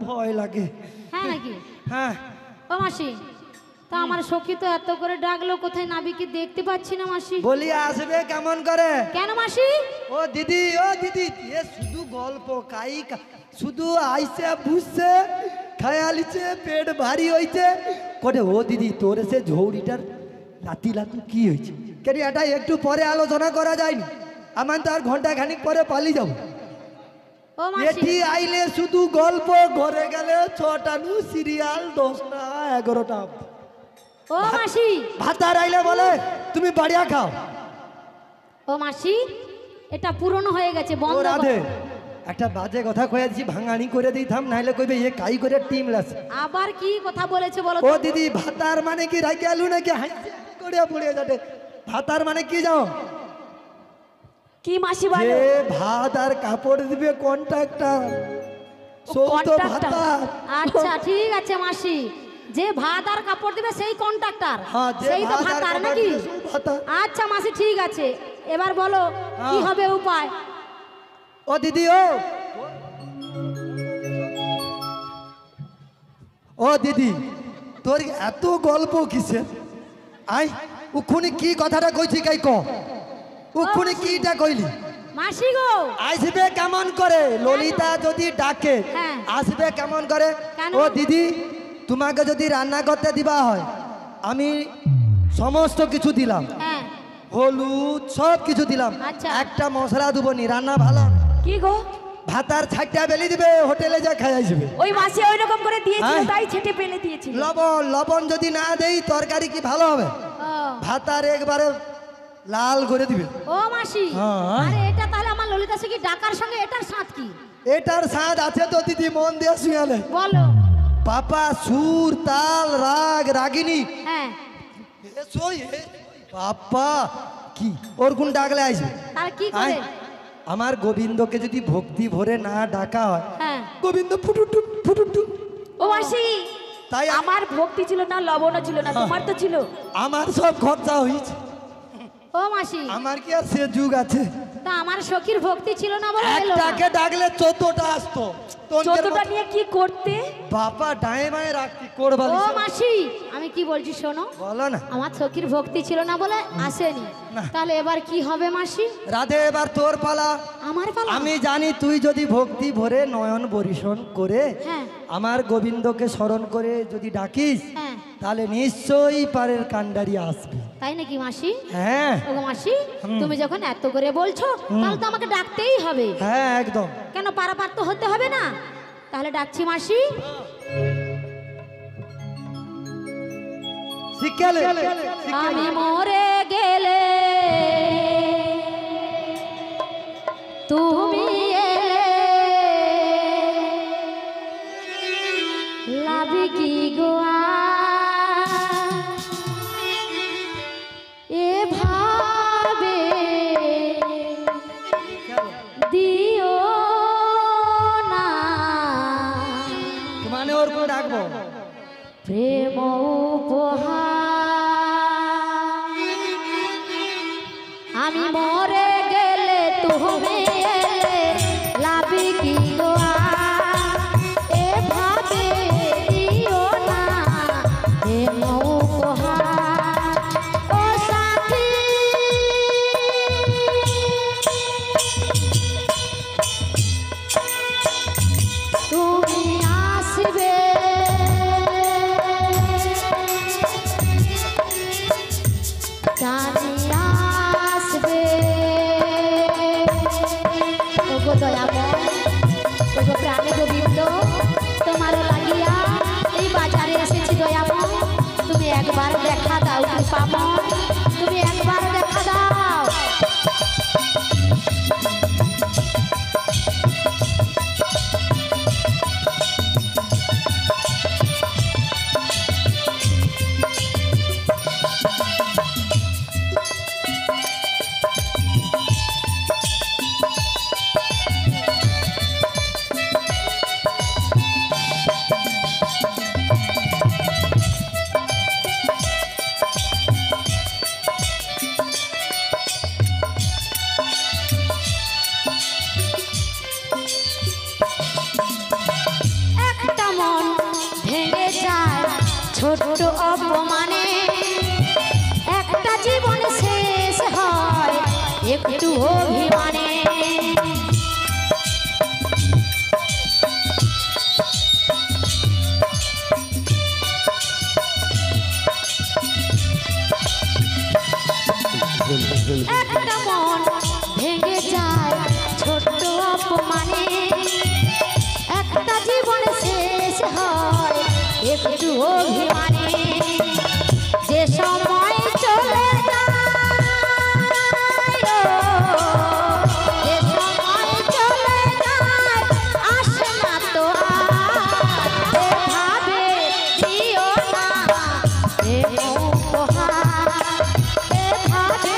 ভয় লাগে। হ্যাঁ নাকি? হ্যাঁ। ও মাসি, তা আমার সখী তো এত করে ডাকলো, কোথায় নাবিকে দেখতে পাচ্ছি না মাসি। বলি আসবে কেমন করে? কেন মাসি? ও দিদি এ শুধু গল্প শুধু আইসে বুঝছে খায়ালিছে পেট ভারী হইছে করে। ও দিদি তোর সে ঝৌড়িটার লাতি কি হয়েছে? কেন এটা একটু পরে আলোচনা করা যায়নি? আমার তো আর ঘন্টা খানিক পরে পালিয়ে যাবো। ও মাসি, এটি আইলে শুধু গল্প, ঘরে গেলে 6টা নু সিরিয়াল, 10টা 11টা। ও মাসি, ভাতার আইলে বলে তুমি বাড়িয়া খাও। ও মাসি, এটা পুরনো হয়ে গেছে, বন্ধ কর। রাধে, একটা বাজে কথা কয়েছি, ভাঙানি করে দিতাম, নাইলে কইবে এ কাই করে টিম লাস। আবার কি কথা বলেছে বলো ও তো? দিদি ভাতার মানে কি রাখি আলু নাকি হাসি করে পড়ে যাবে? ভাতার মানে কি যাও? কি মাসি বলো? যে ভাত আর কাপড় দিবে কন্ট্রাক্টর, সৌতো ভাতার। আচ্ছা ঠিক আছে মাসি, যে ভাত আর কাপড় দিবে সেই কন্ট্রাক্টর, হ্যাঁ, যে সেই তো ভাত আর ভাতার কাপড় নাকি? দিবে সেই ভাতার। আচ্ছা মাসি ঠিক আছে, এবার বলো কি হবে উপায়? ও দিদি ও দিদি, তোর এত গল্প কিসের? আই উখুনি কি কথাটা কইছি কাই ক? উখুনি কিটা কইলি? মাসি গো, আসবে কেমন করে? ললিতা যদি ডাকে হ্যাঁ। আসবে কেমন করে? কেন? ও দিদি, তোমাকে যদি রান্না করতে দিবা হয়, আমি সমস্ত কিছু দিলাম, হ্যাঁ হলুদ সব কিছু দিলাম, আচ্ছা। একটা মশলা দেবো নি, রান্না ভালো কি গো? ভাতার ছাইটা বেলি দিবে, হোটেলে যা খাই আসবে। ওই মাসি ওই রকম করে দিয়েছিল, হ্যাঁ। তাই ছেটে পেলে দিয়েছিল। লবণ যদি না দেই তরকারি কি ভালো হবে? ও ভাতার একবারে লাল করে দিবে। ও মাসি, হ্যাঁ। আরে এটা তাহলে আমার ললিতা সখী ডাকার সঙ্গে এটার সাথ কি? এটার স্বাদ আছে তো দিদি, মন দিয়ে শুয়ালে। বলো। পাপা সুর তাল রাগ রাগিনী হ্যাঁ, পাপা কি ওর কোন ডাকলে আসবে? তার কি করে? আমার গোবিন্দকে যদি ভক্তি ভরে না ডাকা হয়, হ্যাঁ। গোবিন্দ ফুটুটু ফুটুটু। ও মাসি, তাই আমার ভক্তি ছিল না, লবণও ছিল না, তোমার তো ছিল। আমার সব খরচা হয়েছে। ও মাসি, আমার কি আর সে যুগ আছে? তা আমার সখীর ভক্তি ছিল না বলে এলো না। একটাকে ডাকলে 14টা আসতো। চোদ্দটা নিয়ে কি করতে? বাবা ডায়ে মায়ে রাখতি করবা। ও মাসি, আমি কি বলছি শোনো, বলো না। আমার সখীর ভক্তি ছিল না বলে আসেনি। না। তাহলে এবার কি হবে মাসি? রাধে, এবার তোর পালা। আমার পালা? আমি জানি তুই যদি ভক্তি ভরে নয়ন বরিশন করে হ্যাঁ। আমার গোবিন্দকে স্মরণ করে যদি ডাকিস, হ্যাঁ। তাহলে নিশ্চয়ই পারের কান্ডারি আসবে। তাই নাকি মাসি? হ্যাঁ ওগো মাসি, তুমি যখন এত করে বলছো তাহলে তো আমাকে ডাকতেই হবে। হ্যাঁ একদম। কেন পারাপার তো হতে হবে না? তাহলে ডাকছি মাসি। শিখালে আমি মরে গেলে তুমি এলে, লাভি কি গোয়া এ ভাবে দিও না, মানে ওর কোনো ডাকবো প্রেম উপহার। আমি মরে গেলে তুমি এলে, লাভি কি গোয়া এ ভাবে দিও না, প্রেম উপহার। ও সাথী, তুমি আসবে হয় একটু অভিমানী, যে সময় চলে যায়, যে সময় চলে যায় আসে না তো আর, এভাবে দিও না প্রেম উপহার, এভাবে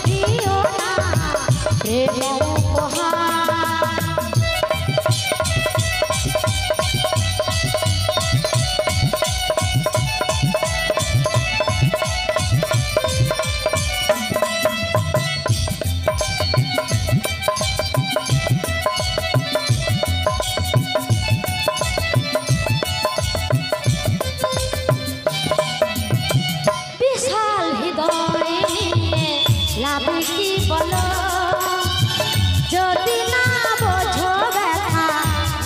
দিও না প্রেম উপহার। বিশাল হৃদয় নিয়ে লাভ কি বলো, যদি না বোঝো ব্যথা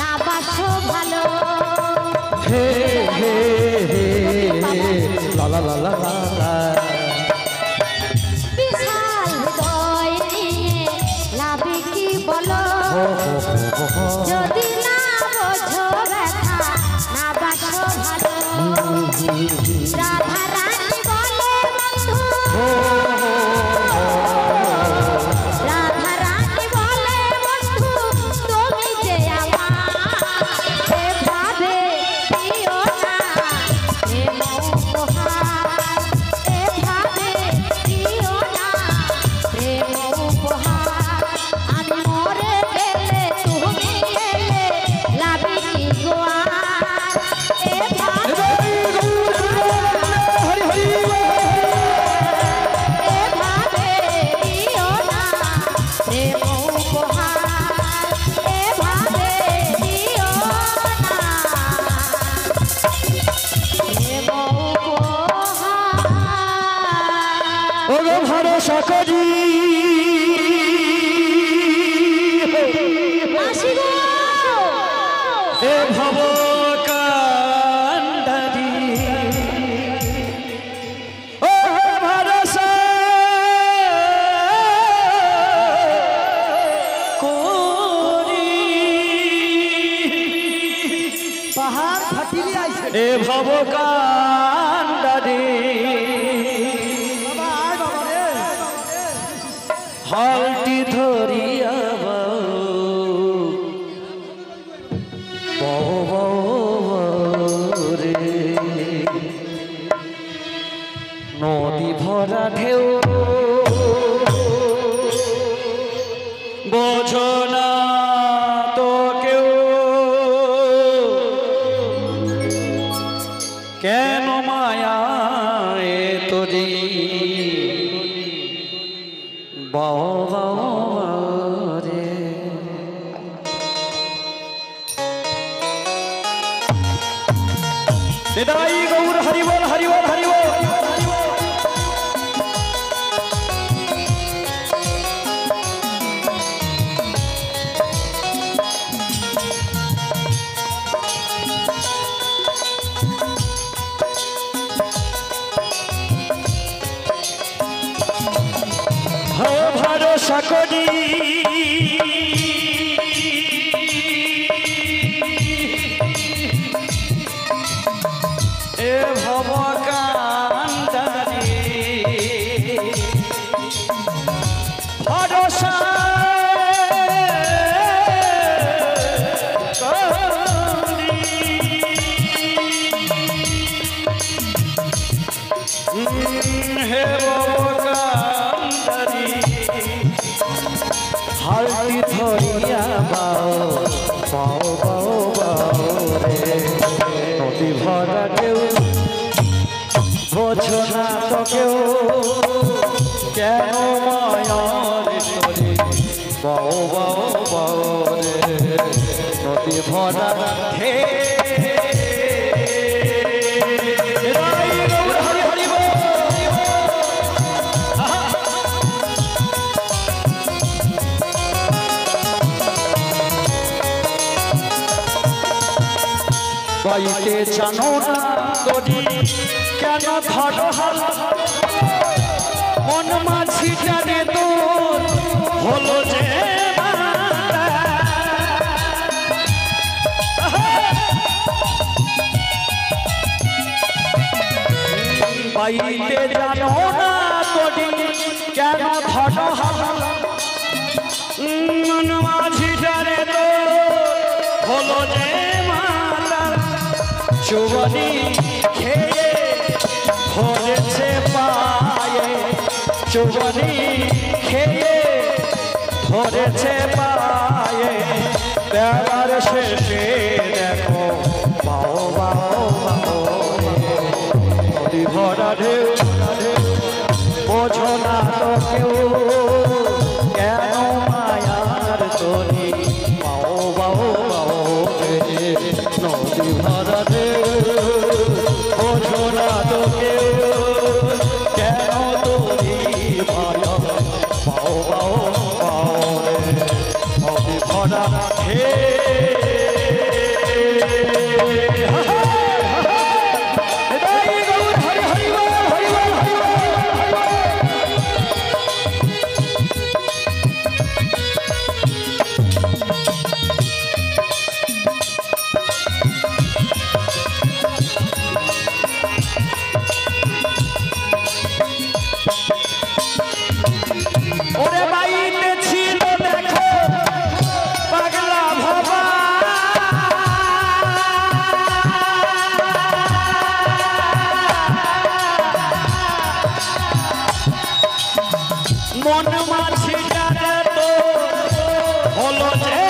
না বাসো ভালো। হে হে হে লা লা লা লা লা। বিশাল হৃদয় নিয়ে লাভ কি বলো, যদি না বোঝো ব্যথা না বাসো ভালো। রাধা রানী বলে বন্ধু, রাধা রানী বলে বন্ধু তুমি যে আমার, এভাবে দিও না প্রেম উপহার, এভাবে দিও না প্রেম উপহার। আমি মরে গেলে তুমি এলে লাভি কি গোয়ার, এভাবে এভাবে দিও না প্রেম উপহার, এভাবে দিও না প্রেম উপহার। ওগো ভরসা করি মাসি গো, এ ভব কান্ডারি, ও ভরসা করি, পাহাড় ফাটিলি আইছে এ ভব কান্ডারি, বাবা আয় বাবা রে, হালটি ধরিয়া রে নদী ভরা ঢেউ বোঝো না তো কেউ, কেন মায়ায় তোরি বাবা রে। নিতাই গৌর হরিবল হরিবল হরিবল। ভরসা করি এ ভব কান্ডারি, ভরসা করি হে ভব কান্ডারি, হালটি ধরিয়া বাও বাও বাও বাও রে নদী ভরা কেউ বোঝো না তো কেউ, কেন মায়ার তোরে বাও বাও বাও রে নদী ভরা হে পাইতে জানো না তোরি কেন ধরো হাল, মন মাঝি জানে তোর হলো যে পাইতে জানো না তোরি কেন ধরা মাঝিটারে তো হলো যে মাতা চুবনি খেয়ে ধরেছে পায়ে চুবনি খেয়ে ধরেছে পায়ে বেলার শেষে দেখো বাও বাও বাও নদী ভরা ঢেউ বোঝো না তো কেউ কেন মায়ার তরি বাও বাও বাও নদী ভরা ঢেউ বোঝো না তো কেউ কেন তরি মায়া বাও বাও বাও নদী ভরা ঢেউ মন মাঝিটারে তো হলো যে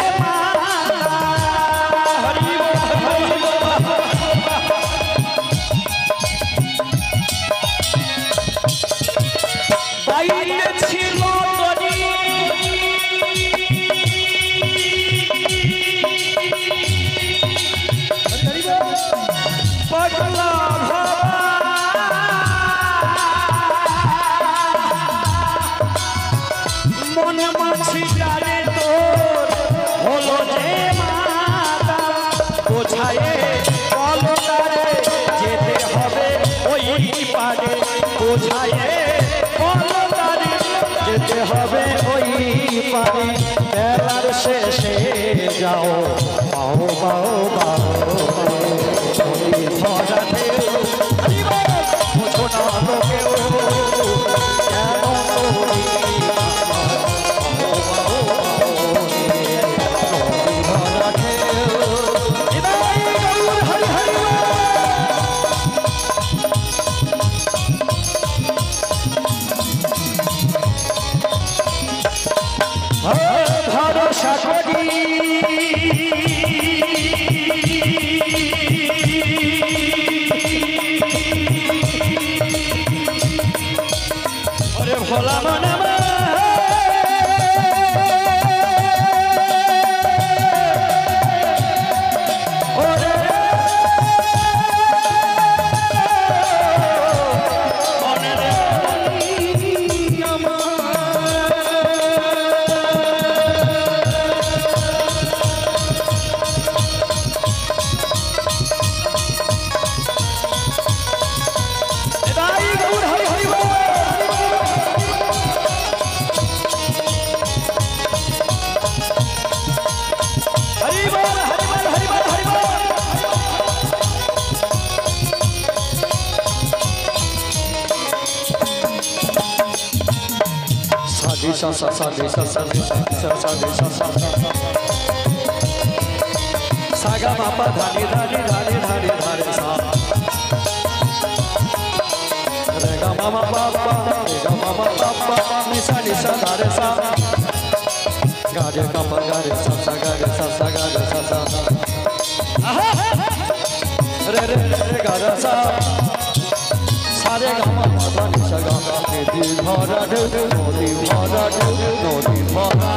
বাইরে ছিল তরি পাগলা মন মাঝিটারে তোর হলো যে মাতা বোঝায়ে কলতারে যেতে হবে ওই পারে বোঝায়ে কলতারে যেতে হবে ওই পারে বেলার শেষে যাও বাও বাও বাও নদী ভরা ঢেউ বোঝো না লোকেও কেন তোরি ভরসা করি ওরে ভোলা মনে sa sa sa de sa sa de sa sa de sa sa sa ga ma pa dha ni dha ni dha ni dha ni dha ni sa re ga ma ma pa pa re ga ma ma pa pa ni sa dha re sa ga re ga pa ga re sa sa ga re sa sa ga re sa sa re re re ga ra sa sa re ga ma pa dha ni sa ga নদী ভরা ঢেউ নদী ভরা ঢেউ নদী ভরা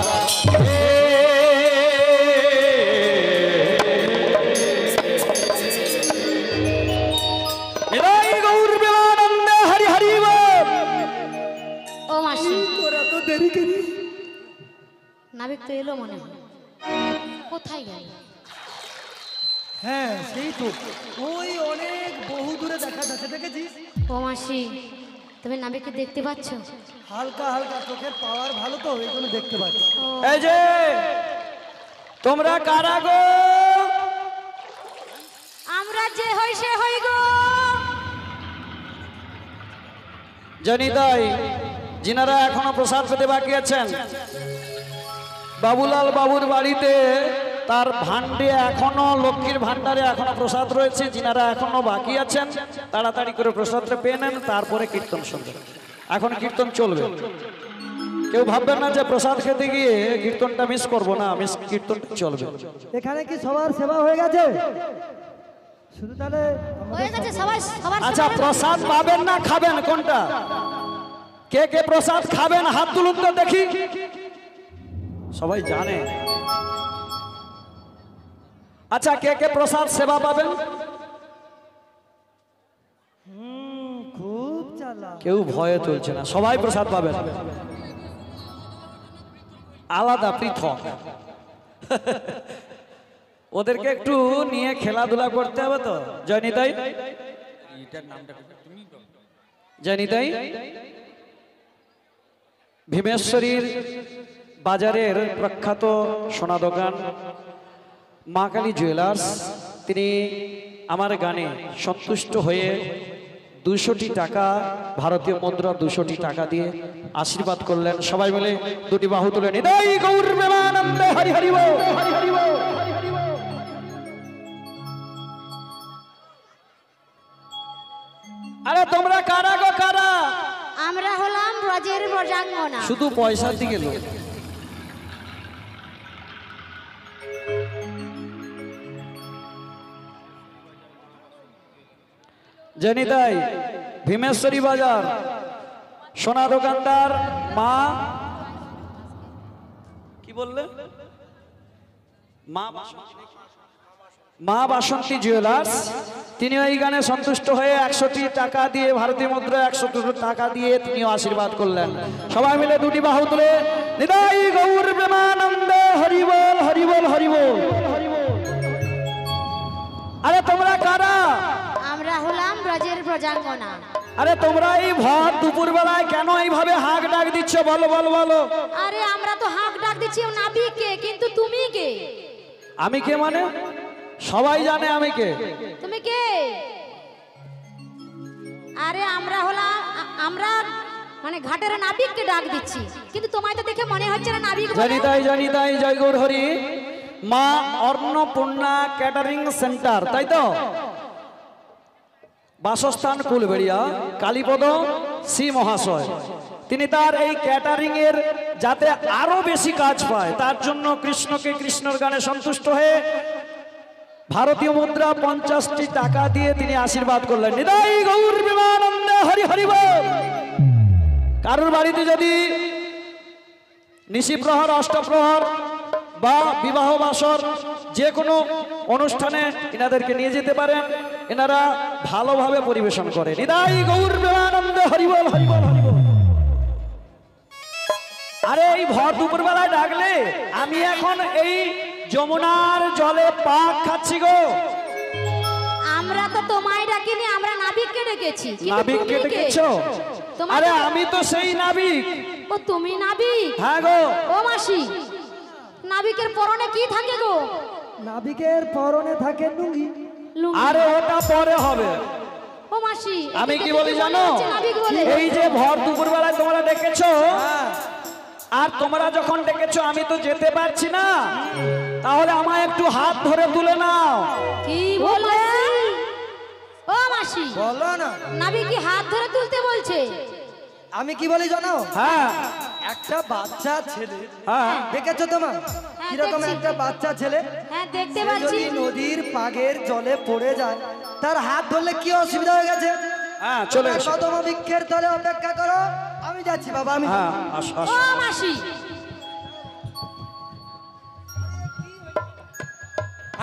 হরি হরি ও মাসি তোরা তো দেরি করি নাবিক তো এলো মনে হয় কোথায় গেল হ্যাঁ সেই তো ওই অনেক বহু দূরে দেখা যাচ্ছে দেখেছিস ও মাসি তুমি নাবিককে দেখতে পাচ্ছ হালকা হালকা চোখের পাওয়ার ভালো তো এই জন্য দেখতে পাচ্ছি এই যে তোমরা কারা গো আমরা যে হই সে হই গো জনিতাই যিনারা এখনো প্রসাদ পেতে বাকি আছেন, বাবুলাল বাবুর বাড়িতে তার ভান্ডে এখনো লক্ষ্মীর ভান্ডারে এখনো প্রসাদ রয়েছে। যিনারা এখনো বাকি আছেন তাড়াতাড়ি করে প্রসাদটা পেয়ে নেন, তারপরে কীর্তন শুনবেন। এখন কীর্তন চলবে, কেউ ভাববেন না যে প্রসাদ খেতে গিয়ে কীর্তনটা মিস করবো না, কীর্তনটা চলবে। এখানে কি সবার সেবা হয়ে গেছে? শুধু তাহলে হয়ে গেছে সবাই, সবার আচ্ছা, প্রসাদ পাবেন না খাবেন কোনটা? কে কে প্রসাদ খাবেন হাত তুলুন তো দেখি। সবাই জানে। আচ্ছা, কে কে প্রসাদ সেবা পাবেন? খুব চালাক। কেউ ভয়ে তুলছে না, সবাই প্রসাদ পাবেন, আলাদা পৃথক। ওদেরকে একটু নিয়ে খেলাধুলা করতে হবে তো। জয়নিতাই, জয়নিতাই ভীমেশ্বরীর বাজারের প্রখ্যাত সোনা দোকান মা কালী জুয়েলার্স, তিনি আমার গানে সন্তুষ্ট হয়ে 200টি টাকা, ভারতীয় মুদ্রা 200টি টাকা দিয়ে আশীর্বাদ করলেন। সবাই মিলে দুটি বাহু তুলে নিতাই গৌর প্রেমানন্দে হরি হরি বল, হরি হরি বল। আরে তোমরা কারা গো কারা? আমরা হলাম ব্রজের ব্রজাঙ্গনা। শুধু পয়সার দিকে লোক। জেনিতাই ভীমেশ্বরী বাজার সোনা দোকানদার মা কি বললে? মা বাসন্তী জুয়েলার্স, তিনি এই গানে সন্তুষ্ট হয়ে 100টি টাকা দিয়ে, ভারতীয় মুদ্রা 100 টাকা দিয়ে তিনিও আশীর্বাদ করলেন। সবাই মিলে দুটি বাহু তুলে নিতাই গৌর প্রেমানন্দে হরি বল, হরি বল, হরি বল। আরে তোমরা কারা? আমরা হলাম ব্রজের ব্রজাঙ্গনা। আরে তোমরা এই ভর দুপুর বেলায় কেন এইভাবে হাঁক ডাক দিচ্ছ? বলো বলো বলো। আরে আমরা তো হাঁক ডাক দিচ্ছি নাবিকে, কিন্তু তুমি কে? আমি কে মানে? সবাই জানে আমি কে। তুমি কে? আরে আমরা হলাম, আমরা মানে ঘাটের নাবিককে ডাক দিচ্ছি, কিন্তু তোমায় তো দেখে মনে হচ্ছে না নাবিক বলে। জনিতাই জনিতাই জয় গৌর হরি। মা অন্নপূর্ণা ক্যাটারিং সেন্টার, তাই তো? বাসস্থান কুলবেড়িয়া, কালীপদ শ্রী মহাশয়, তিনি তার এই ক্যাটারিং এর যাতে আরো বেশি কাজ পায় তার জন্য কৃষ্ণকে কৃষ্ণর গানে সন্তুষ্ট হয়ে ভারতীয় মুদ্রা 50টি টাকা দিয়ে তিনি আশীর্বাদ করলেন। নিতাই গৌর প্রেমানন্দে হরি হরি বল। কারোর বাড়িতে যদি নিশিপ্রহর, অষ্টপ্রহর বা বিবাহ বাসর যে কোনো অনুষ্ঠানে এনাদেরকে নিয়ে যেতে পারেন, এনারা ভালোভাবে পরিবেশন করে। নিতাই গৌর প্রেমানন্দে হরি বল, হরি বল, হরি বল। আরে এই ভর দুপুর বেলায় ডাকলে আমি এখন এই যমুনার জলে পাক খাচ্ছি গো। আমরা তো তোমায় ডাকিনি, আমরা নাবিককে ডেকেছি। কিন্তু নাবিককে তুমি কে? ডেকেছো? তোমার আরে তো- আমি তো সেই নাবিক। ও তুমি নাবিক? হ্যাঁ গো। ও মাসি, নাবিকের পরনে কি থাকে গো? নাবিকের পরনে থাকে লুঙ্গি। লুঙ্গি। আরে ওটা পরে হবে। ও মাসি, আমি এদিকে কি থেকে বলি মনে জানো? হচ্ছে নাবিক বলে। এই যে ভর দুপুর বেলায় তোমরা ডেকেছো, আর তোমরা যখন ডেকেছো আমি তো যেতে পারছি না, তাহলে আমায় একটু হাত ধরে তুলে নাও। কি বলে? ও মাসি, বলো না। নাবিক কি হাত ধরে তুলতে বলছে? আমি কি বলি জানো? হ্যাঁ একটা বাচ্চা ছেলে, হ্যাঁ দেখেছো তোমার কিরকম দেখছি। একটা বাচ্চা ছেলে হ্যাঁ দেখতে সে পাচ্ছি। যদি নদীর পাগের জলে পড়ে যায়, তার হাত ধরলে কি অসুবিধা হয়ে গেছে? হ্যাঁ চলে এসো। কদম বৃক্ষের তলে অপেক্ষা করো, আমি যাচ্ছি বাবা। আমি হ্যাঁ আসো ও আসো। মাসি,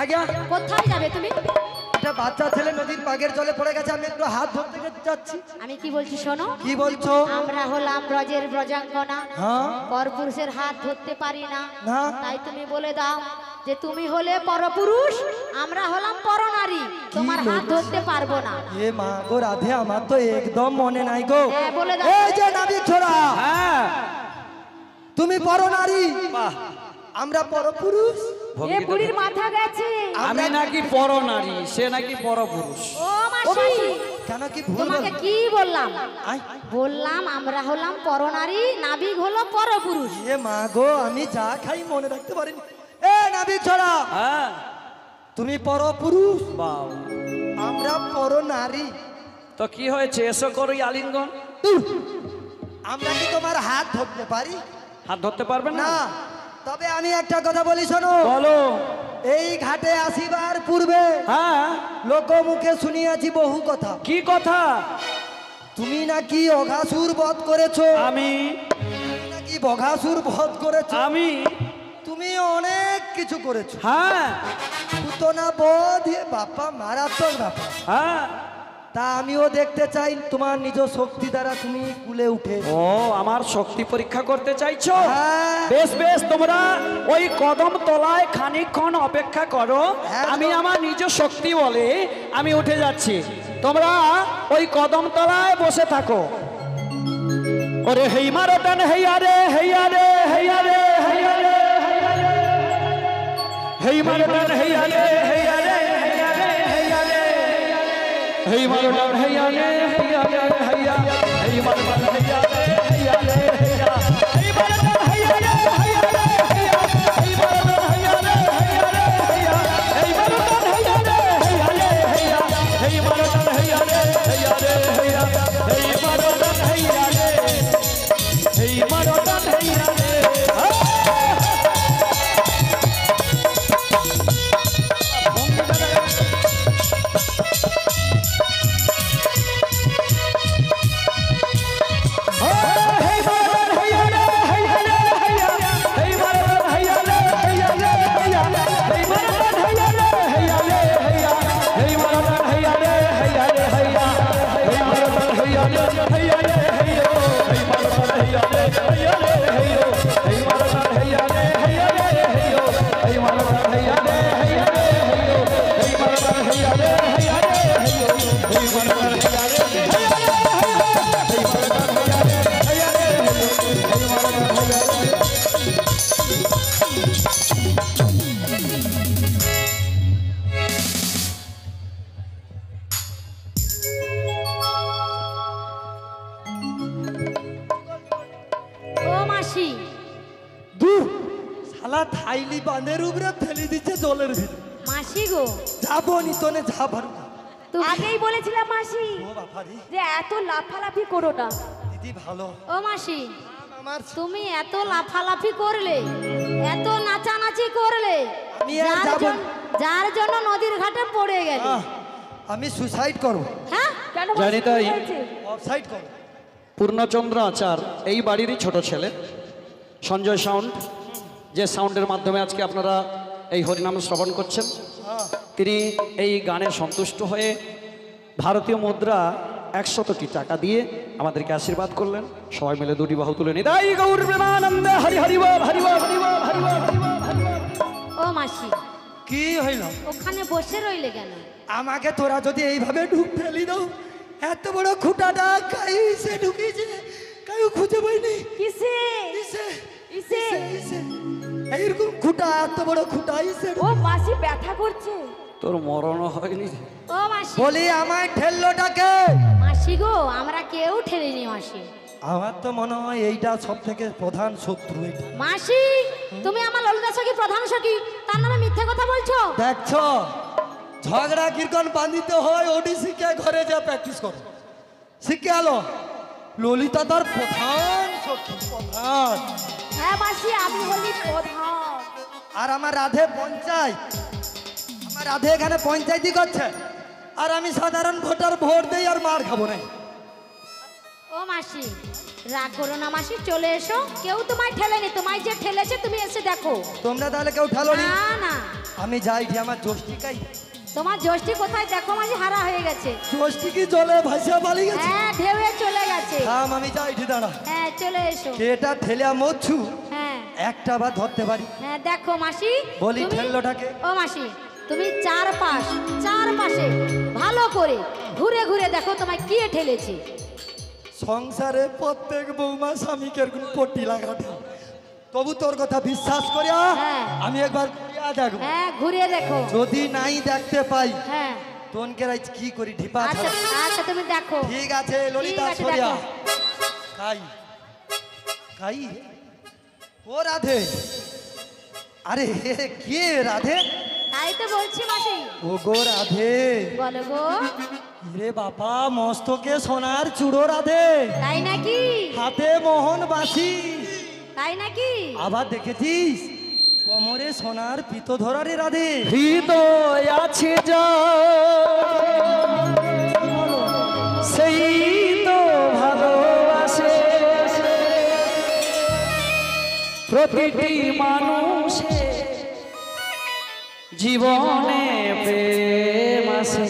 আগে কোথায় যাবে তুমি? একটা বাচ্চা ছেলে নদীর পাগের জলে পড়ে গেছে, আমি একটু হাত ধরতে যাচ্ছি। আমি কি বলছি শোনো। কি বলছো? আমরা হলাম ব্রজের ব্রজাঙ্গনা, হ্যাঁ পরপুরুষের হাত ধরতে পারি না। না। তাই তুমি বলে দাও যে তুমি হলে পরপুরুষ, আমরা হলাম পরনারী, তোমার হাত ধরতে পারবো না। এ মা গো রাধে, আমার তো একদম মনে নাই গো। হ্যাঁ, বলে দাও। এই যে নাবিক ছোড়া, হ্যাঁ তুমি পরনারী, বাহ, আমরা পরপুরুষ। এ ভঙ্গিটা বুড়ির দেখো। মাথা গেছে। আমি নাকি পর নারী, সে নাকি পর পুরুষ। ও ও মাসি, মাসি, কেন কি ভুল তোমাকে বল- কি বললাম? আয়, বললাম আমরা হলাম পরনারী, নাবিক হলো পরপুরুষ। এ মা গো, আমি যা খাই মনে রাখতে পারিনি। এ নাবিক ছড়া, হ্যাঁ তুমি পরপুরুষ, বাবা, আমরা পর নারী। তো কি হয়েছে, এসো করো আলিঙ্গন। আমরা কি তোমার হাত ধরতে পারি? হাত ধরতে পারবে না? না। তবে আমি একটা কথা বলি, শোনো। বলো। এই ঘাটে আসিবার পূর্বে হ্যাঁ, লোকমুখে শুনিয়াছি বহু কথা। কি কথা? তুমি নাকি অঘাসুর বধ করেছো, আমি তুমি নাকি বঘাসুর বধ করেছো, আমি তুমি অনেক কিছু করেছো। হ্যাঁ পুতনা বধ, এ বাপ্পা মারাত্মক ব্যাপার। হ্যাঁ। তা আমিও দেখতে চাই তোমার নিজ শক্তি দ্বারা তুমি কুলে উঠে। ও, আমার শক্তি পরীক্ষা করতে চাইছো? হ্যাঁ। বেশ বেশ, তোমরা ওই কদম তলায় খানিকক্ষণ অপেক্ষা করো। একদম। আমি আমার নিজ শক্তি বলে আমি উঠে যাচ্ছি, তোমরা ওই কদম তলায় বসে থাকো। ওরে হেই মারোটান হেইয়া রে হেইয়া রে হেইয়া রে হেইয়া রে হেই মারোটান হেইয়া রে হেইয়া রে হেইয়া রে হেইয়া রে হেই মারোটান হেইয়া রে হেইয়া রে হেইয়া হেই মারোটান হেইয়া রে হেইয়া রে হেইয়া হেই মারোটান হেইয়া রে হেইয়া রে হেইয়া হেই মারোটান হেইয়া রে হেইয়া রে হেইয়া হেই মারোটান হেইয়া রে হেইয়া রে হেইয়া হেই মারোটান হেইয়া রে হেইয়া রে হেইয়া হেই মারোটান হেইয়া রে হেই মারোটান হেইয়া রে। ও মাসি, দূর, শালা থাইলি বাঁধের উপরে ফেলে দিচ্ছে জলের ভিতরে। মাসি গো, যাবো নি তোনে, যা পারবো। তুমি আগেই বলেছিলাম মাসি ও বাবারি, যে এত লাফালাফি করো না। দিদি ভালো। ও মাসি, আমার তুমি এত লাফালাফি করলে, এত নাচানাচি করলে, আমি আর যার যাবো জন- যার জন্য নদীর ঘাটে পড়ে গেলে। আমি সুসাইড করবো, হ্যাঁ, কেন জানি মাসি, তাই। কি হয়েছে? অফসাইড করবো। পূর্ণচন্দ্র আচার এই বাড়িরই ছোট ছেলে সঞ্জয় সাউন্ড, যে সাউন্ডের মাধ্যমে আজকে আপনারা এই হরিনাম শ্রবণ করছেন, তিনি এই গানে সন্তুষ্ট হয়ে ভারতীয় মুদ্রা 100টি টাকা দিয়ে আমাদেরকে আশীর্বাদ করলেন। সবাই মিলে দুটি বাহু তুলে নিতাই গৌর প্রেমানন্দে হরি হরি বল হরি বল হরি বল হরি বল হরি বল হরি বল। ও মাসি, কি হইল? ওখানে বসে রইলে কেন? আমাকে তোরা যদি এইভাবে ঢুক ফেলি দাও, এত বড় খুঁটাটা কাইসে ঢুকিয়েছে, কাউ খুঁজে পাইনি। কিসে? ইসে, ইসে? ইসে, এইরকম খুঁটা, এত বড় খুঁটা ইসে ও মাসি ব্যথা করছে। তোর মরণও হয়নি। ও মাসি, বলি আমায় ঠেললোটাকে। মাসি গো, আমরা কেউ ঠেলিনি মাসি। আমার তো মনে হয় এইটা সব থেকে প্রধান শত্রু এটা। মাসি, তুমি আমার ললিতা সখী প্রধান সখী, তার নামে মিথ্যে কথা বলছো। দেখছো, ঝগড়া কীর্তন বাঁধিতে হয়, ওটি শিখে ঘরে যা প্র্যাকটিস করো। শিখে আলো, ললিতা তার প্রধান সখী, প্রধান। হ্যাঁ মাসি, আমি হলি প্রধান। আর আমার রাধে পঞ্চায়েত, আমার রাধে এখানে পঞ্চায়েতই করছে, আর আমি সাধারণ ভোটার, ভোট দেই আর মার খাবো না। ও মাসি, রাগ করো না মাসি, চলে এসো। কেউ তোমায় ঠেলেনি, তোমায় যে ঠেলেছে তুমি এসে দেখো। তোমরা তাহলে কেউ ঠেলোনি? না না, আমি যাই, আমার জ্যোষ্ঠিকাই। তোমার জ্যোষ্ঠী কোথায় দেখো মাসি, হারা হয়ে গেছে। জ্যোষ্ঠী কি জলে ভাসিয়া পালিয়ে গেছে? হ্যাঁ, ঢেউয়ে চলে গেছে। থাম, আমি যাই, দাঁড়া। হ্যাঁ, চলে এসো। এটা ঠেলে মরছু, হ্যাঁ একটা বার ধরতে পারি। হ্যাঁ, দেখো মাসি, বলি তুমি- ঠেললোটাকে। ও মাসি, তুমি চারপাশে ভালো করে ঘুরে ঘুরে দেখো তোমায় কে ঠেলেছে। সংসারে প্রত্যেক বৌমা স্বামীকে এরকম পট্টি লাগাতে হয়। তবু তোর কথা বিশ্বাস করিয়া হ্যাঁ। আমি একবার ঘুরিয়া দেখবো। হ্যাঁ, ঘুরে দেখো। যদি নাই দেখতে পাই, হ্যাঁ, তোনকে রাইজ কি করি ঢিপা আচ্ছা ছাড়া। আচ্ছা তুমি দেখো ঠিক আছে ললিতা ঠিক আছে, সরিয়া দেখো। কাই কাই ও রাধে আরে কে রাধে তাই তো বলছি মাসি ও গো রাধে বলো গো রে বাবা মস্তকে সোনার চূড়ো রাধে তাই নাকি হাতে মোহন বাসি তাই নাকি আবার দেখেছিস কোমরে সোনার পিতো ধরা রে রাধে হৃদয় আছে যা সেই তো ভালোবাসে প্রতিটি মানুষে জীবনে প্রেম আছে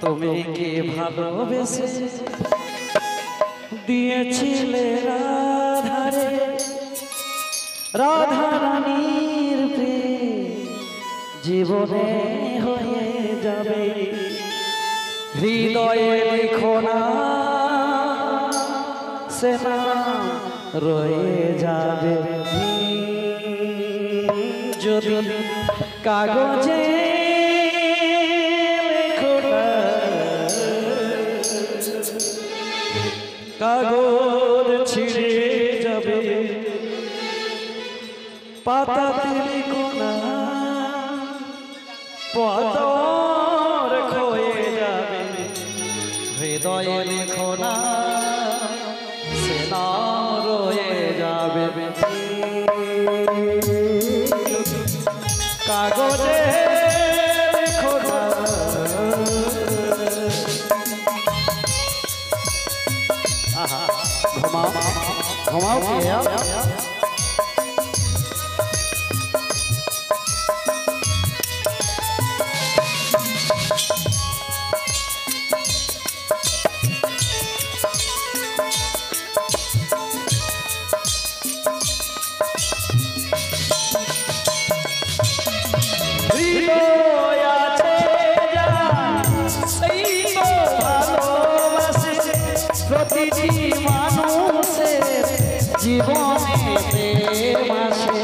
তুমি কি ভালোবেসে দিয়েছিলে রাধারে রাধা রানীর প্রেম জীবনে হয়ে যাবে হৃদয়ে লিখো না সে নাম রয়ে যাবে যদি কাগজে লেখো না কাগজ ছিঁড়ে যাবে পাতাতে লিখো না পদর ক্ষয়ে যাবে হৃদয়ে লিখো না সে নাম রয়ে যাবে কাগজে লিখো না আহা ঘুমাও ঘুমাও কে হৃদয় আছে যা সেই তো ভালোবাসে প্রতিটি মানুষের জীবনে প্রেম আসে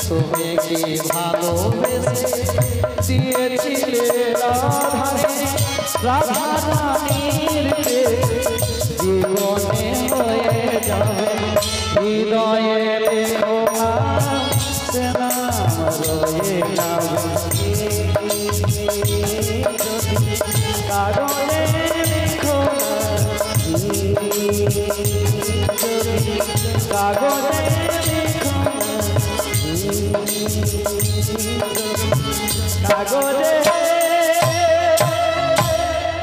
তুমি কি ভালোবেসে দিয়েছিলে রাধারে রাধা রানীর প্রেম জীবনে হয়ে যাবে হৃদয়ে লেখো না সে নাম রয়ে যাবে কাগজে লিখো না কাগজে লিখো না কাগজে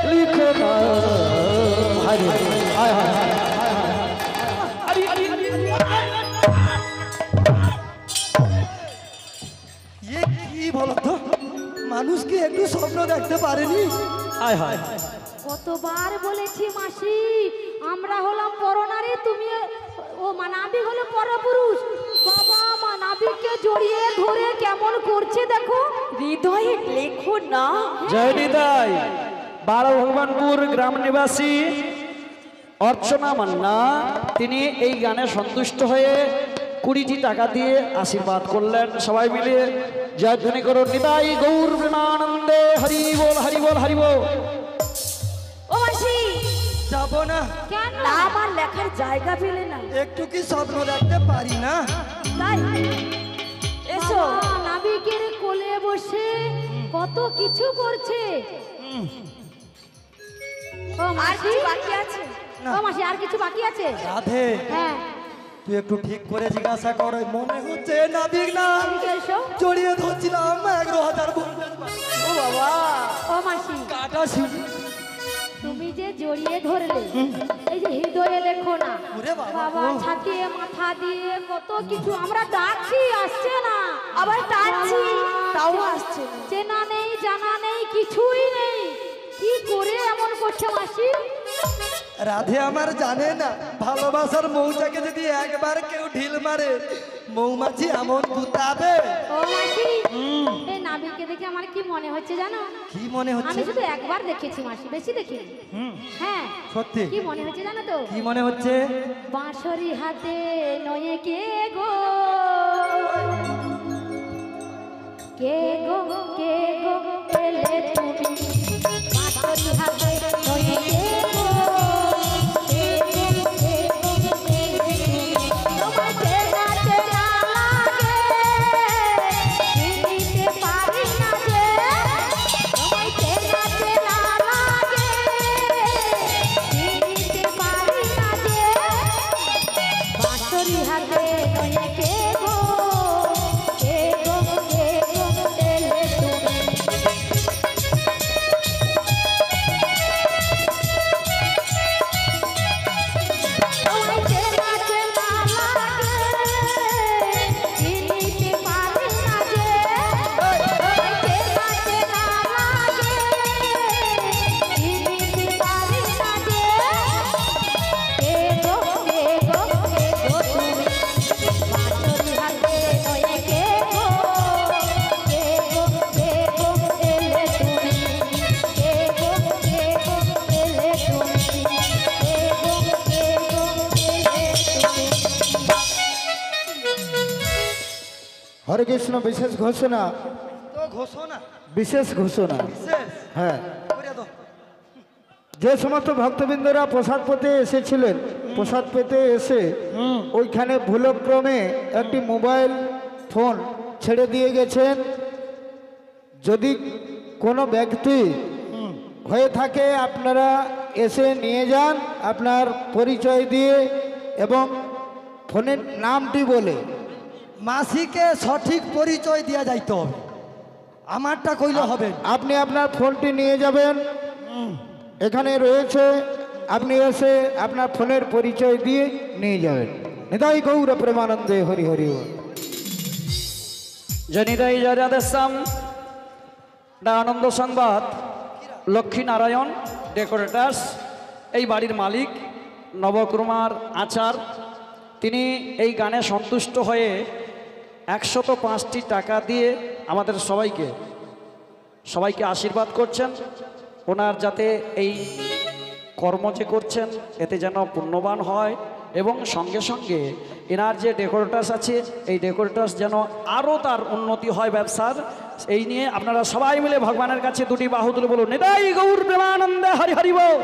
লিখো না হায় হায় হায় ইয়ে কি বলো তো মানুষ কি একটু স্বপ্ন দেখতে পারেনি হায় হায় কতবার বলেছি মাসি আমরা হলাম পরনারী তুমি ও মানাবিক হলো পরপুরুষ বাবা মানাবিককে জড়িয়ে ধরে কেমন করছে দেখো হৃদয়ে লেখো না জয় নিতাই বারো ভগবানপুর গ্রাম নিবাসী অর্চনা মান্না তিনি এই গানে সন্তুষ্ট হয়ে 20টি টাকা দিয়ে আশীর্বাদ করলেন সবাই মিলে জয়ধ্বনি করুন নিতাই গৌর প্রেমানন্দে হরি বল হরি বল হরি বল ও মাসি যাবো না কেন না আমার লেখার জায়গা পেলে না একটু কি স্বপ্ন দেখতে পারি না তাই এসো বাবা, নাবিকের কোলে বসে কত কিছু করছে ও আর মাসি কিছু বাকি আছে ও মাসি আর কিছু বাকি আছে রাধে হ্যাঁ তুই একটু ঠিক করে জিজ্ঞাসা কর মনে হচ্ছে নাবিক না এদিকে এসো জড়িয়ে ধরছিলাম 11,000 ভোল্টেজ ও বাবা ও মাসি কাটা শুনি তুমি যে জড়িয়ে ধরলে এই যে হৃদয়ে লেখো না ওরে বাবা বাবা গো। ছাতিয়ে মাথা দিয়ে কত কিছু আমরা ডাকছি আসছে না আবার টানছি তাও আসছে না। চেনা নেই জানা নেই কিছুই নেই কি করে এমন করছে মাসি রাধে আমার জানে না ভালোবাসার মৌচাকে যদি একবার কেউ ঢিল মারে মৌমাছি এমন গুতাবে ও মাসি এই নাবিককে দেখে আমার কি মনে হচ্ছে জানো কি মনে হচ্ছে আমি শুধু একবার দেখেছি মাসি বেশি দেখিনি হ্যাঁ সত্যি কি মনে হচ্ছে জানো তো কি মনে হচ্ছে বাঁশরি হাতে নয়ে কে গো কে গো কে গো হরে কৃষ্ণ বিশেষ ঘোষণা, তো ঘোষণা বিশেষ ঘোষণা। বিশেষ হ্যাঁ, করে দাও। যে সমস্ত ভক্তবৃন্দরা প্রসাদ পেতে এসেছিলেন, প্রসাদ পেতে এসে ওইখানে ভুলক্রমে একটি মোবাইল ফোন ছেড়ে দিয়ে গেছেন। যদি কোনো ব্যক্তি হয়ে থাকে আপনারা এসে নিয়ে যান আপনার পরিচয় দিয়ে এবং ফোনের নামটি বলে। মাসিকে সঠিক পরিচয় দেওয়া যাইতে হবে, আমারটা কইলে হবে না। আপনি আপনার ফোনটি নিয়ে যাবেন, এখানে রয়েছে, আপনি এসে আপনার ফোনের পরিচয় দিয়ে নিয়ে যাবেন। নিতাই গৌর প্রেমানন্দে হরি হরি বল। জনিতাই জয়াদেশাম দা আনন্দ সংবাদ লক্ষ্মীনারায়ণ ডেকোরেটার্স, এই বাড়ির মালিক নবকুমার আচার, তিনি এই গানে সন্তুষ্ট হয়ে 105টি টাকা দিয়ে আমাদের সবাইকে আশীর্বাদ করছেন। ওনার যাতে এই কর্ম যে করছেন এতে যেন পুণ্যবান হয় এবং সঙ্গে সঙ্গে এনার যে ডেকোরেটার্স আছে এই ডেকোরেটার্স যেন আরও তার উন্নতি হয় ব্যবসার, এই নিয়ে আপনারা সবাই মিলে ভগবানের কাছে দুটি বাহু তুলে বলুন নিতাই গৌর প্রেমানন্দে হরি হরি বল।